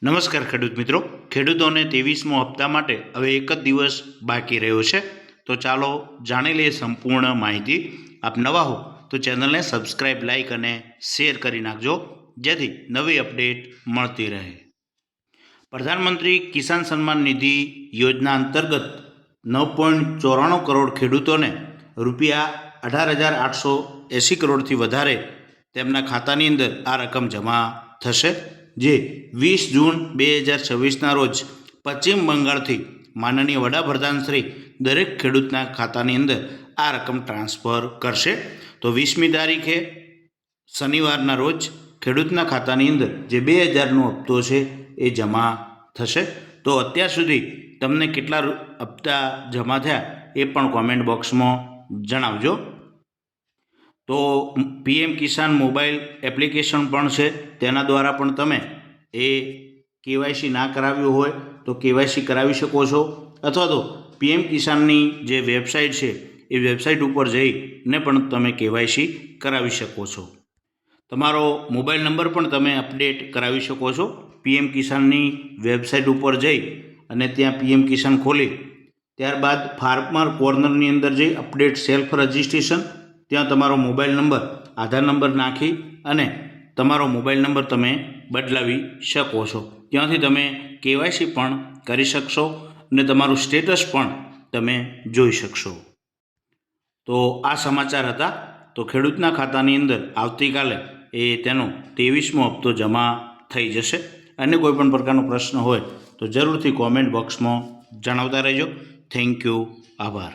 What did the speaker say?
નમસ્કાર ખેડૂત મિત્રો, ખેડૂતોને 23મો હપ્તા માટે હવે એક જ દિવસ બાકી રહ્યો છે. તો ચાલો જાણી લઈએ સંપૂર્ણ માહિતી. આપ નવા હો તો ચેનલને સબસ્ક્રાઇબ, લાઇક અને શેર કરી નાખજો, જેથી નવી અપડેટ મળતી રહે. પ્રધાનમંત્રી કિસાન સન્માન નિધિ યોજના અંતર્ગત 9.94 કરોડ ખેડૂતોને રૂપિયા 18,880 કરોડથી વધારે તેમના ખાતાની અંદર આ રકમ જમા થશે, જે 20 જૂન 2026ના રોજ પશ્ચિમ બંગાળથી માનનીય વડાપ્રધાન શ્રી દરેક ખેડૂતના ખાતાની અંદર આ રકમ ટ્રાન્સફર કરશે. તો 20મી તારીખે શનિવારના રોજ ખેડૂતના ખાતાની અંદર જે 2000નો હપ્તો છે એ જમા થશે. તો અત્યાર સુધી તમને કેટલા હપ્તા જમા થયા એ પણ કોમેન્ટ બોક્સમાં જણાવજો. તો પીએમ કિસાન મોબાઈલ એપ્લિકેશન પણ છે, તેના દ્વારા પણ તમે એ કેવાયસી ના કરાવ્યું હોય તો કેવાયસી કરાવી શકો છો, અથવા તો પીએમ કિસાનની જે વેબસાઇટ છે એ વેબસાઇટ ઉપર જઈને પણ તમે કેવાયસી કરાવી શકો છો. તમારો મોબાઈલ નંબર પણ તમે અપડેટ કરાવી શકો છો. પીએમ કિસાનની વેબસાઇટ ઉપર જઈ અને ત્યાં પીએમ કિસાન ખોલી ત્યારબાદ ફાર્મર કોર્નરની અંદર જઈ અપડેટ સેલ્ફ રજિસ્ટ્રેશન, ત્યાં તમારો મોબાઈલ નંબર, આધાર નંબર નાખી અને તમારો મોબાઈલ નંબર તમે બદલાવી શકો છો. ત્યાંથી તમે કેવાયસી પણ કરી શકશો અને તમારું સ્ટેટસ પણ તમે જોઈ શકશો. તો આ સમાચાર હતા. તો ખેડૂતના ખાતાની અંદર આવતીકાલે એ તેનો 23મો હપ્તો જમા થઈ જશે. અને કોઈ પણ પ્રકારનો પ્રશ્ન હોય તો જરૂરથી કોમેન્ટ બોક્સમાં જણાવતા રહેજો. Thank you. આભાર.